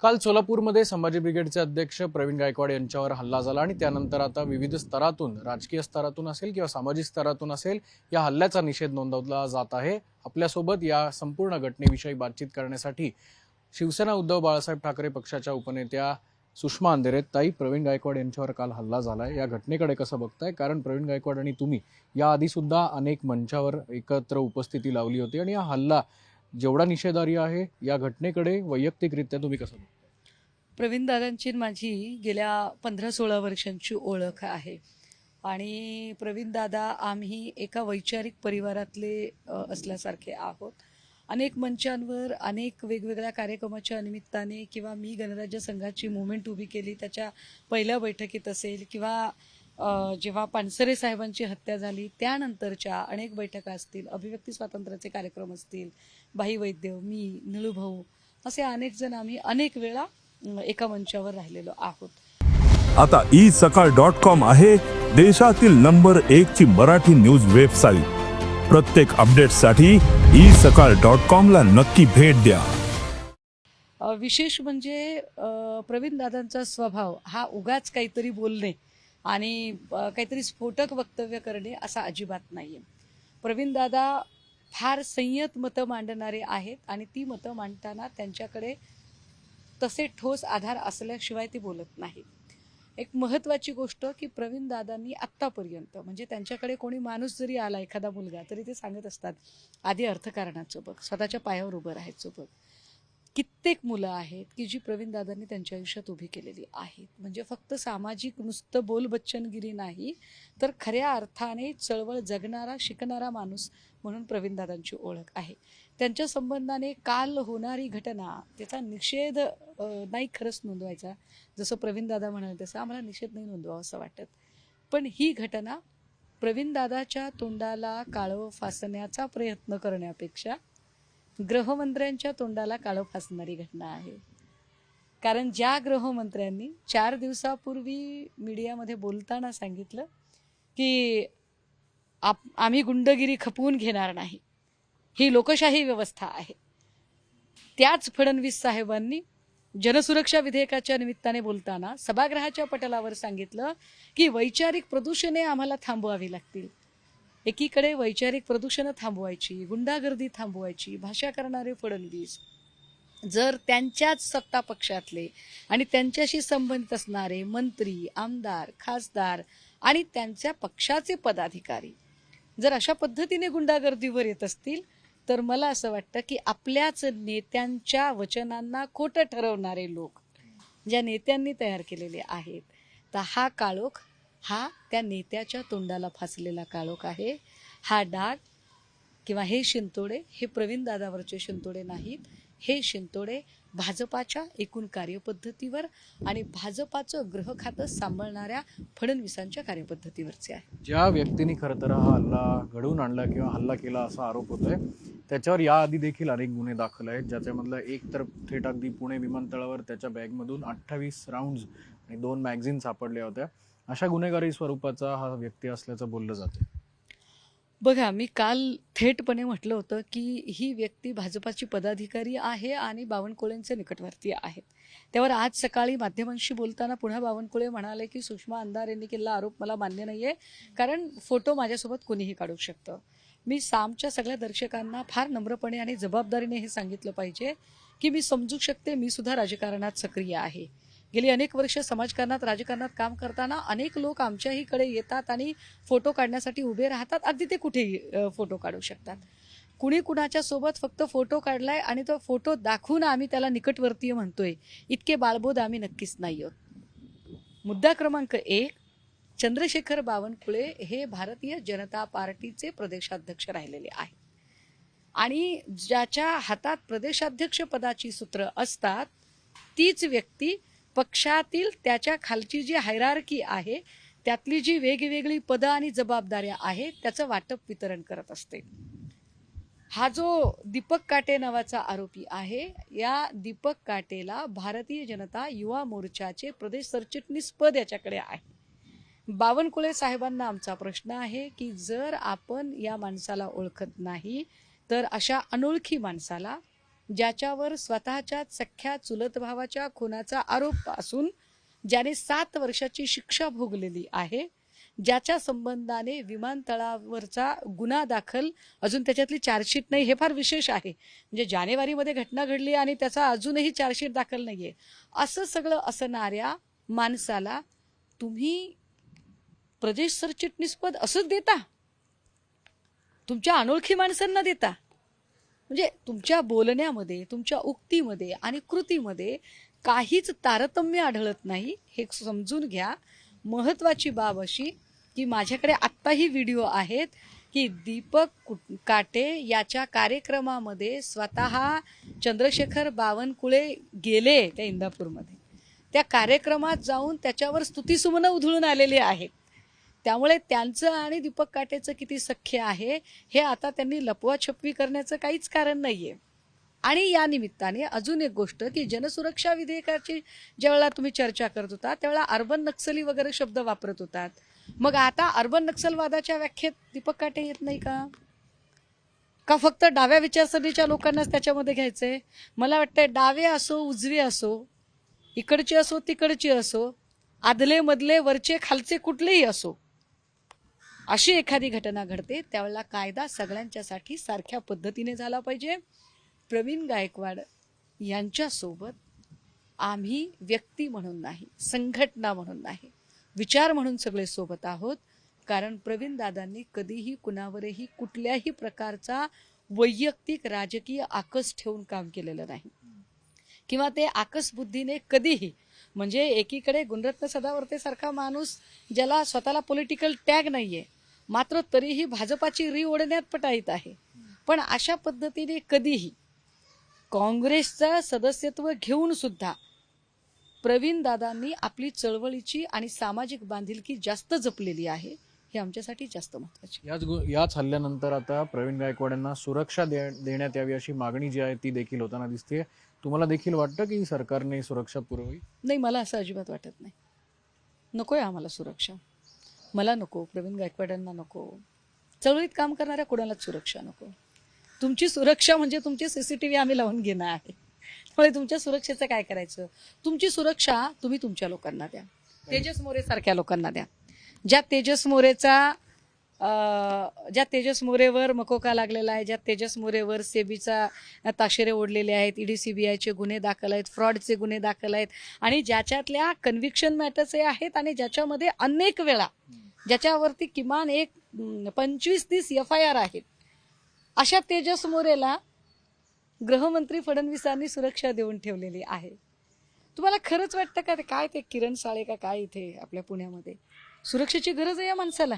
काल सोलापूरमध्ये संभाजी ब्रिगेडचे अध्यक्ष प्रवीण गायकवाड यांच्यावर हल्ला झाला आणि त्यानंतर आता विविध स्तरातून, राजकीय स्तरातून असेल किंवा सामाजिक स्तरातून असेल, या हल्ल्याचा निषेध नोंदवला जात आहे। आपल्यासोबत या संपूर्ण घटनेविषयी बातचीत करण्यासाठी शिवसेना उद्धव बाळासाहेब ठाकरे पक्षाच्या उपनेत्या सुषमा अंधेरे ताई, प्रवीण गायकवाड यांच्यावर काल हल्ला झालाय, या घटनेकडे कसं बघताय? कारण प्रवीण गायकवाड आणि तुम्ही याआधी सुद्धा अनेक मंचावर एकत्र उपस्थिती लावली होती आणि हा हल्ला जेवढा निषेधार्ह आहे, या घटनेकडे वैयक्तिकरित्या तुम्ही कसं बघताय? प्रवीण दादांची माझी गेल्या 15-16 वर्षांची ओळख आहे आणि प्रवीण दादा आम्ही एका वैचारिक परिवारातले असल्यासारखे आहोत। अनेक मंचांवर अनेक वेगवेगळ्या कार्यक्रमाच्या निमित्ताने किंवा मी गणराज्य संघाची मूव्हमेंट उभी केली त्याच्या पहिल्या बैठकीत असेल किंवा जेव्हा पानसरे साहेबांची हत्या झाली त्यानंतरच्या अनेक बैठका असतील, अभिव्यक्ती स्वातंत्र्याचे कार्यक्रम असतील, भाई वैद्य, मी, निळूभाऊ असे अनेक जण आम्ही अनेक वेळा एका मंचावर राहिलेलो आहोत। आता isakal.com आहे देशातील नंबर 1 ची मराठी न्यूज वेबसाईट। प्रत्येक अपडेटसाठी isakal.com ला नक्की भेट द्या। विशेष म्हणजे प्रवीण दादांचा स्वभाव हा उगाच काहीतरी बोलणे आणि काहीतरी स्फोटक वक्तव्य करणे असा अजिबात नाहीये। प्रवीण दादा फार संयत मतं मांडणारे आहेत आणि ती मतं मांडताना त्यांच्याकडे तसे ठोस आधार असल्याशिवाय ते बोलत नाही। एक महत्त्वाची गोष्ट की प्रवीण दादांनी आत्तापर्यंत म्हणजे त्यांच्याकडे कोणी माणूस जरी आला, एखादा मुलगा, तरी ते सांगत असतात आधी अर्थकारणाचं बघ, स्वतःच्या पायावर उभं राहायचं बघ। कित्येक मुलं आहेत की जी प्रवीण दादांनी त्यांच्या आयुष्यात उभी केलेली आहेत। म्हणजे फक्त सामाजिक नुसतं बोलबच्चनगिरी नाही, तर खऱ्या अर्थाने चळवळ जगणारा, शिकणारा माणूस म्हणून प्रवीण दादांची ओळख आहे। त्यांच्या संबंधाने काल होणारी घटना त्याचा निषेध नाही खरंच नोंदवायचा, जसं प्रवीण दादा म्हणाले तसं आम्हाला निषेध नाही नोंदवावा असं वाटत, पण ही घटना प्रवीण दादाच्या तोंडाला काळं फासण्याचा प्रयत्न करण्यापेक्षा गृहमंत्र्यांच्या तोंडाला काळं फासणारी घटना आहे। कारण ज्या गृहमंत्र्यांनी 4 दिवसापूर्वी मीडियामध्ये बोलताना सांगितलं की आम्ही गुंडगिरी खपवून घेणार नाही, ही लोकशाही व्यवस्था आहे, त्याच फडणवीस साहेबांनी जनसुरक्षा विधेयकाच्या निमित्ताने बोलताना सभागृहाच्या पटलावर सांगितलं की वैचारिक प्रदूषणे आम्हाला थांबवावी लागतील। एकीकडे वैचारिक प्रदूषणं थांबवायची, गुंडागर्दी थांबवायची, भाषा करणारे फडणवीस जर त्यांच्याच सत्ता पक्षातले आणि त्यांच्याशी संबंधित असणारे मंत्री, आमदार, खासदार आणि त्यांच्या पक्षाचे पदाधिकारी जर अशा पद्धतीने गुंडागर्दीवर येत असतील, तर मला असं वाटतं की आपल्याच नेत्यांच्या वचनांना खोटं ठरवणारे लोक ज्या नेत्यांनी तयार केलेले आहेत, तर हा काळोख हा त्या नेत्याच्या तोंडाला फासलेला काळोख आहे। हा डाग किंवा हे शिंतोडे हे प्रवीण दादावरचे शिंतोडे नाहीत, हे शिंतोडे भाजपाच्या एकूण कार्यपद्धतीवर आणि भाजपाचं गृह खातं सांभाळणाऱ्या फडणवीसांच्या कार्यपद्धतीवरचे आहे। ज्या व्यक्तीने खरं तर हा हल्ला घडवून आणला किंवा हल्ला केला असा आरोप होतोय, त्याच्यावर याआधी देखील अनेक गुन्हे दाखल आहेत, ज्याच्यामधला एक तर थेट अगदी पुणे विमानतळावर त्याच्या बॅगमधून 28 राऊंड्स आणि 2 मॅगझिन सापडल्या होत्या। अशा गुन्हेगारी स्वरूपाचा हा व्यक्ती असल्याचं बोललं जातं। बघा, मी काल थेटपणे म्हटलं होतं की ही व्यक्ती भाजपाची पदाधिकारी आहे आणि बावनकुळेंचे निकटवर्तीय आहेत। त्यावर आज सकाळी माध्यमांशी बोलताना पुन्हा बावनकुळे म्हणाले की सुषमा अंधारेंनी केलेला आरोप मला मान्य नाहीये, कारण फोटो माझ्यासोबत कोणीही काढू शकतं। मी सामच्या सगळ्या दर्शकांना फार नम्रपणे आणि जबाबदारीने हे सांगितलं पाहिजे की मी समजू शकते, मी सुद्धा राजकारणात सक्रिय आहे। गेली अनेक वर्ष समाजकारणात, राजकारणात काम करताना अनेक लोक आमच्याहीकडे येतात आणि फोटो काढण्यासाठी उभे राहतात, अगदी ते कुठेही फोटो काढू शकतात। कुणी कुणाच्या सोबत फक्त फोटो काढलाय आणि तो फोटो दाखवून आम्ही त्याला निकटवर्तीय म्हणतोय, इतके बाळबोध आम्ही नक्कीच नाही आहोत। मुद्दा क्रमांक 1, चंद्रशेखर बावनकुळे हे भारतीय जनता पार्टीचे प्रदेशाध्यक्ष राहिलेले आहेत आणि ज्याच्या हातात प्रदेशाध्यक्ष पदाची सूत्र असतात तीच व्यक्ती पक्षातील त्याच्या खालची जी हायरार्की आहे त्यातली जी वेगवेगळी पदं आणि जबाबदाऱ्या आहेत त्याचं वाटप वितरण करत असते। हा जो दीपक काटे नावाचा आरोपी आहे, या दीपक काटेला भारतीय जनता युवा मोर्चाचे प्रदेश सरचिटणीस पद याच्याकडे आहे। बावनकुळे साहेबांना आमचा प्रश्न आहे की जर आपण या माणसाला ओळखत नाही, तर अशा अनोळखी माणसाला ज्याच्यावर स्वतःच्या सख्या चुलत भावाच्या खुनाचा आरोप असून ज्याने 7 वर्षाची शिक्षा भोगलेली आहे, ज्याच्या संबंधाने विमानतळावरचा गुन्हा दाखल, अजून त्याच्यातली चार्जशीट नाही, हे फार विशेष आहे. म्हणजे जानेवारीमध्ये घटना घडली आणि त्याचा अजूनही चार्जशीट दाखल नाहीये, असं सगळं असणाऱ्या माणसाला तुम्ही प्रदेश सरचिटणीसपद असंच देता, तुमच्या अनोळखी माणसांना देता. म्हणजे तुमच्या बोलण्यामध्ये, तुमच्या उक्तीमध्ये आणि कृतीमध्ये काहीच तारतम्य आढळत नाही, हे समजून घ्या. महत्त्वाची बाब अशी की माझ्याकडे आत्ताही व्हिडिओ आहेत की दीपक काटे याच्या कार्यक्रमामध्ये स्वतः चंद्रशेखर बावनकुळे गेले त्या इंदापूरमध्ये. त्या कार्यक्रमात जाऊन त्याच्यावर स्तुतिसुमनं उधळून आलेली आहेत. त्यामुळे त्यांचं आणि दीपक काटेचं किती सख्य आहे हे आता त्यांनी लपवाछपवी करण्याचं काहीच कारण नाहीये. आणि या निमित्ताने अजून एक गोष्ट की जनसुरक्षा विधेयकाची ज्यावेळेला तुम्ही चर्चा करत होता त्यावेळेला अर्बन नक्सली वगैरे शब्द वापरत होतात. मग आता अर्बन नक्सलवादाच्या व्याख्येत दीपक काटे येत नाही का? का फक्त डाव्या विचारसरणीच्या लोकांनाच त्याच्यामध्ये घ्यायचंय? मला वाटतंय डावे असो, उजवे असो, इकडचे असो, तिकडचे असो, आदले मधले, वरचे खालचे, कुठलेही असो, अशी एखादी घटना घडते त्यावेळेला कायदा सगळ्यांच्यासाठी सारख्या पद्धतीने झाला पाहिजे. प्रवीण गायकवाड यांच्यासोबत आम्ही व्यक्ती म्हणून नाही, संघटना म्हणून नाही, विचार म्हणून सगळे सोबत आहोत. कारण प्रवीण दादांनी कधीही कुणावरही कुठल्याही प्रकारचा वैयक्तिक राजकीय आकस ठेवून काम केलेलं नाही किंवा ते आकस बुद्धीने कधीही, म्हणजे एकीकडे गुणरत्न सदावर्ते सारखा माणूस ज्याला स्वतःला पॉलिटिकल टॅग नाहीये मात्र तरीही भाजपाची री ओढण्यात पटाईत आहे, पण अशा पद्धतीने कधीही काँग्रेसचं सदस्यत्व घेऊन सुद्धा प्रवीण दादांनी आपली चळवळीची आणि सामाजिक बांधिलकी जास्त जपलेली आहे. हे आमच्यासाठी जास्त महत्त्वाचे. याच हल्ल्यानंतर आता प्रवीण गायकवाड यांना सुरक्षा देण्यात यावी अशी मागणी जी आहे ती देखील होताना दिसते. तुम्हाला देखील वाटतं की सरकारने सुरक्षा पुरवावी? नाही, मला असं अजिबात वाटत नाही. नकोय आम्हाला सुरक्षा. मला नको, प्रवीण गायकवाडांना नको, चळवळीत काम करणाऱ्या कोणालाच सुरक्षा नको. तुमची सुरक्षा म्हणजे तुमची CCTV आम्ही लावून घेणं आहे. त्यामुळे तुमच्या सुरक्षेचं काय करायचं? तुमची सुरक्षा तुम्ही तुमच्या लोकांना द्या, तेजस मोरे सारख्या लोकांना द्या. ज्या तेजस मोरेवर मकोका लागलेला आहे, ज्या तेजस मोरेवर सेबीचा ताशेरे ओढलेले आहेत, ED CBIचे गुन्हे दाखल आहेत, फ्रॉडचे गुन्हे दाखल आहेत आणि ज्याच्यातल्या कन्व्हिक्शन मॅटर्सही आहेत आणि ज्याच्यामध्ये अनेक वेळा ज्याच्यावरती किमान एक 25-30 FIR आहेत, अशा तेजस मोरेला गृहमंत्री फडणवीसांनी सुरक्षा देऊन ठेवलेली आहे. तुम्हाला खरंच वाटतं का काय ते किरण साळे का काय इथे आपल्या पुण्यामध्ये सुरक्षेची गरज आहे या माणसाला?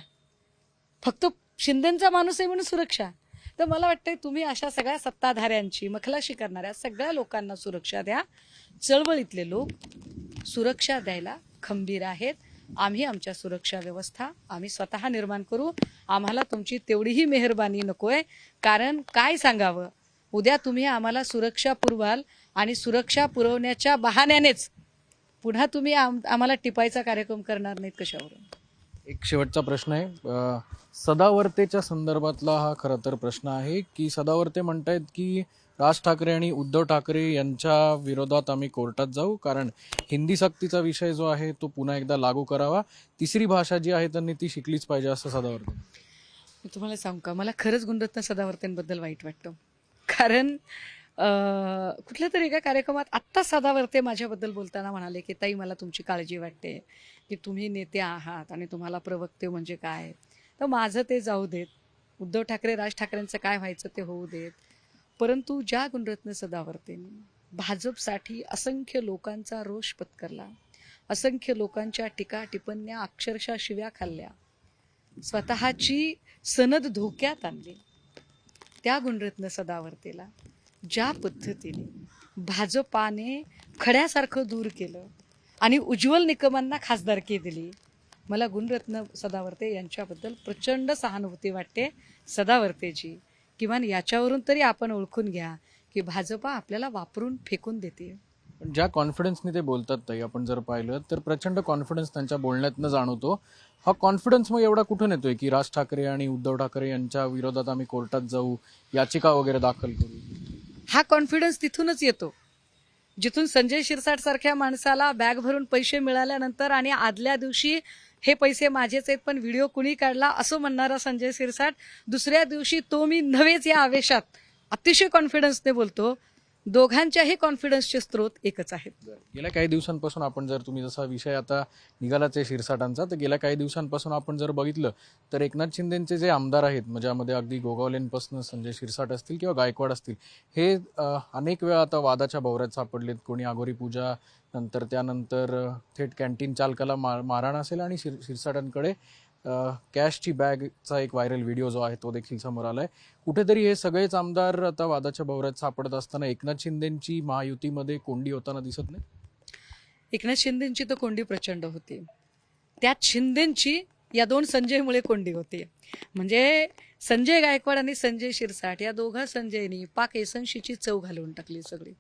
फक्त शिंदेचा माणूस आहे म्हणून सुरक्षा? तर मला वाटतंय तुम्ही अशा सगळ्या सत्ताधाऱ्यांची मखलाशी करणाऱ्या सगळ्या लोकांना सुरक्षा द्या. चळवळीतले लोक सुरक्षा द्यायला खंबीर आहेत. आम्ही आमच्या सुरक्षा व्यवस्था आम्ही स्वतः निर्माण करू. आम्हाला तुमची तेवढीही मेहरबानी नकोय. कारण काय सांगावं, उद्या तुम्ही आम्हाला सुरक्षा पुरवाल आणि सुरक्षा पुरवण्याच्या बहाण्यानेच पुन्हा तुम्ही आम्हाला टिपायचा कार्यक्रम करणार नाहीत कशावरून? एक शेवटचा प्रश्न आहे, सदावर्तेच्या संदर्भातला हा खरं तर प्रश्न आहे की सदावर्ते म्हणतायत की राज ठाकरे आणि उद्धव ठाकरे यांच्या विरोधात आम्ही कोर्टात जाऊ कारण हिंदी सक्तीचा विषय जो आहे तो पुन्हा एकदा लागू करावा, तिसरी भाषा जी आहे त्यांनी ती शिकलीच पाहिजे असं सदावर्ते. मी तुम्हाला सांगू का, मला खरंच गुणरत्न सदावर्तेंबद्दल वाईट वाटतं. कारण कुठल्या तरी एका कार्यक्रमात आत्ता सदावर्ते माझ्याबद्दल बोलताना म्हणाले की ताई मला तुमची काळजी वाटते की तुम्ही नेते आहात आणि तुम्हाला प्रवक्ते म्हणजे काय. तर माझं ते जाऊ देत, उद्धव ठाकरे राज ठाकरेंचं काय व्हायचं ते होऊ देत. परंतु ज्या गुणरत्न सदावर्तेंनी भाजपसाठी असंख्य लोकांचा रोष पत्करला, असंख्य लोकांच्या टीका टिप्पण्या अक्षरशः शिव्या खाल्ल्या, स्वतःची सनद धोक्यात आणली, त्या गुणरत्न सदावर्तेला ज्या पद्धतीने भाजपाने खड्यासारखं दूर केलं आणि उज्ज्वल निकमांना खासदारकी दिली, मला गुणरत्न सदावर्ते यांच्याबद्दल प्रचंड सहानुभूती वाटते. सदावर्तेजी, किमान याच्यावरून तरी आपण ओळखून घ्या की भाजपा आपल्याला वापरून फेकून देते. ज्या कॉन्फिडन्सने ते बोलतात ताई, आपण जर पाहिलं तर प्रचंड कॉन्फिडन्स त्यांच्या बोलण्यातनं जाणवतो. हा कॉन्फिडन्स मग एवढा कुठून येतोय की राज ठाकरे आणि उद्धव ठाकरे यांच्या विरोधात आम्ही कोर्टात जाऊ, याचिका वगैरे दाखल करू? हा कॉन्फिडन्स तिथूनच येतो, जिथून संजय शिरसाट सारख्या माणसाला बॅग भरून पैसे मिळाल्यानंतर आणि आदल्या दिवशी हे पैसे माझेच आहेत पण व्हिडिओ कुणी काढला असं म्हणणारा संजय शिरसाट दुसऱ्या दिवशी तो मी नव्हेच या आवेशात अतिशय कॉन्फिडन्सने बोलतो. दोघांच्याही कॉन्फिडन्सचे स्रोत एकच आहेत. गेल्या काही दिवसांपासून आपण जर तुम्ही जसा विषय आता निघालाच आहे शिरसाटांचा, तर गेल्या काही दिवसांपासून आपण जर बघितलं तर एकनाथ शिंदेचे जे आमदार आहेत म्हणजे यामध्ये अगदी गोगावलेंपासून संजय शिरसाट असतील किंवा गायकवाड असतील, हे अनेक वेळा आता वादाच्या भोवऱ्यात सापडलेत. कोणी आघोरी पूजा, नंतर त्यानंतर थेट कॅन्टीन चालकाला मारहाण असेल आणि शिरसाटांकडे कॅशची बॅगचा एक व्हायरल व्हिडिओ जो आहे तो देखील समोर आलाय. कुठेतरी हे सगळेच आमदार आता वादाच्या भोवऱ्यात सापडत असताना एकनाथ शिंदेंची महायुतीमध्ये कोंडी होताना दिसत नाही. एकनाथ शिंदेंची तर कोंडी प्रचंड होती, त्यात शिंदेंची या दोन संजयमुळे कोंडी होती. म्हणजे संजय गायकवाड आणि संजय शिरसाट या दोघा संजयनी पाक एसन्शीची चव घालवून टाकली सगळी.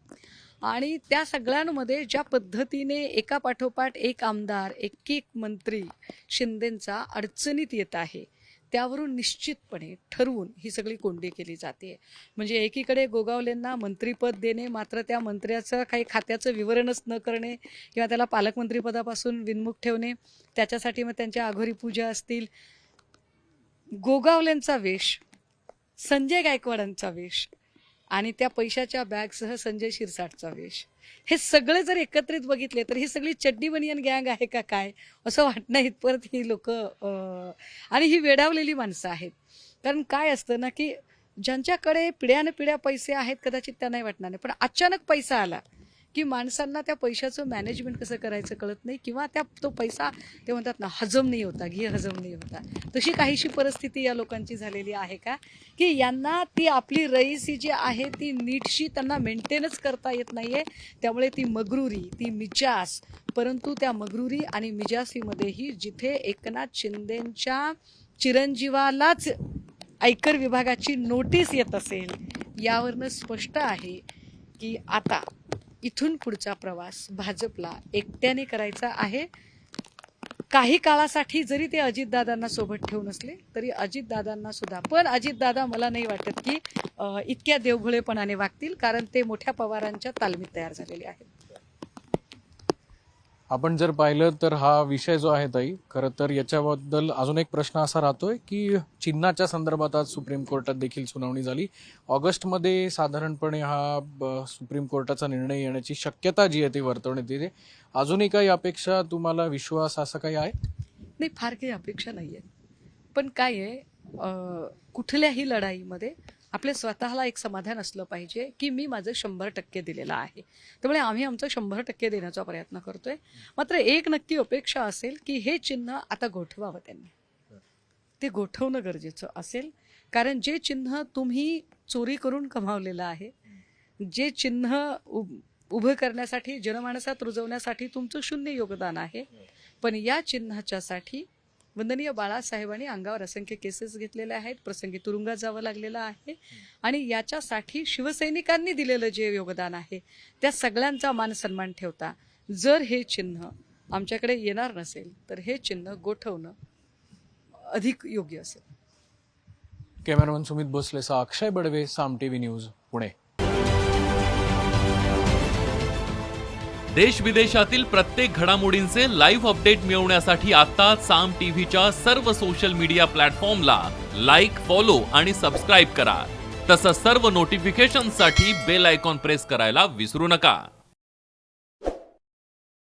आणि त्या सगळ्यांमध्ये ज्या पद्धतीने एका पाठोपाठ एक आमदार, एक मंत्री शिंदेंचा अडचणीत येत आहे, त्यावरून निश्चितपणे ठरवून ही सगळी कोंडी केली जाते. म्हणजे एकीकडे गोगावलेंना मंत्रीपद देणे, मात्र त्या मंत्र्याचं काही खात्याचं विवरणच न करणे किंवा त्याला पालकमंत्रीपदापासून विनमुख ठेवणे, त्याच्यासाठी मग त्यांच्या आघोरी पूजा असतील. गोगावलेंचा वेश, संजय गायकवाडांचा वेश आणि त्या पैशाच्या बॅगसह संजय शिरसाटचा वेश, हे सगळे जर एकत्रित बघितले तर ही सगळी चड्डी बनियन गँग आहे का काय असं वाटणं इथपर्यंत ही लोक आणि ही वेडावलेली माणसं आहेत. कारण काय असतं ना की ज्यांच्याकडे पिढ्यानपिढ्या पैसे आहेत कदाचित त्या नाही वाटणार नाही, पण अचानक पैसा आला की माणसांना त्या पैशाचं मॅनेजमेंट कसं करायचं कळत नाही किंवा तो पैसा ते म्हणतात ना हजम नाही होता, हजम नाही होता. तशी काहीशी परिस्थिती या लोकांची झालेली आहे का की यांना ती आपली रईसी जी आहे ती नीटशी त्यांना मेंटेनच करता येत नाहीये. त्यामुळे ती मगरुरी, ती मिजास, परंतु त्या मगरुरी आणि मिजासीमध्येही जिथे एकनाथ शिंदेंच्या चिरंजीवालाच आयकर विभागाची नोटीस येत असेल, यावरनं स्पष्ट आहे की आता इथून पुढचा प्रवास भाजपला एकट्याने करायचा आहे. काही काळासाठी जरी ते अजितदादांना सोबत ठेवून असले तरी अजितदादांना सुद्धा, पण अजितदादा मला नाही वाटत की इतक्या देवघुळेपणाने वागतील, कारण ते मोठ्या पवारांच्या तालमीत तयार झालेले आहेत. आपण जर पाहिलं तर हा विषय जो आहे ताई, खरं तर याच्याबद्दल अजून एक प्रश्न असा राहतोय की चिन्हाच्या संदर्भात आज सुप्रीम कोर्टात देखील सुनावणी झाली. ऑगस्टमध्ये साधारणपणे हा सुप्रीम कोर्टाचा निर्णय येण्याची शक्यता जी आहे ती वर्तवण्यात येते. अजूनही काही अपेक्षा, तुम्हाला विश्वास असं काही आहे? नाही, फार काही अपेक्षा नाही आहेत. पण काय आहे, कुठल्याही लढाईमध्ये आपल्या स्वतःला एक समाधान असलं पाहिजे की मी माझं 100% दिलेलं आहे. त्यामुळे आम्ही आमचं 100% देण्याचा प्रयत्न करतोय. मात्र एक नक्की अपेक्षा असेल की हे चिन्ह आता गोठवावं त्यांनी. ते गोठवणं गरजेचं असेल, कारण जे चिन्ह तुम्ही चोरी करून कमावलेलं आहे, जे चिन्ह उभं करण्यासाठी जनमानसात रुजवण्यासाठी तुमचं शून्य योगदान आहे, पण या चिन्हाच्यासाठी वंदनीय बाळासाहेबांनी अंगावर असंख्य केसेस घेतलेल्या आहेत, प्रसंगी तुरुंगात जावं लागलेलं आहे आणि याच्यासाठी शिवसैनिकांनी दिलेलं जे योगदान आहे त्या सगळ्यांचा मान सन्मान ठेवता जर हे चिन्ह आमच्याकडे येणार नसेल तर हे चिन्ह गोठवणं अधिक योग्य असेल. कॅमेरामन सुमित भोसलेसह अक्षय बडवे, साम टीव्ही न्यूज, पुणे. देश विदेशातील प्रत्येक घडामोडींचे लाईव्ह अपडेट मिळवण्यासाठी आता साम टीव्हीच्या सर्व सोशल मीडिया प्लॅटफॉर्मला लाईक, फॉलो आणि सबस्क्राईब करा. तसंच सर्व नोटिफिकेशनसाठी बेल आयकॉन प्रेस करायला विसरू नका.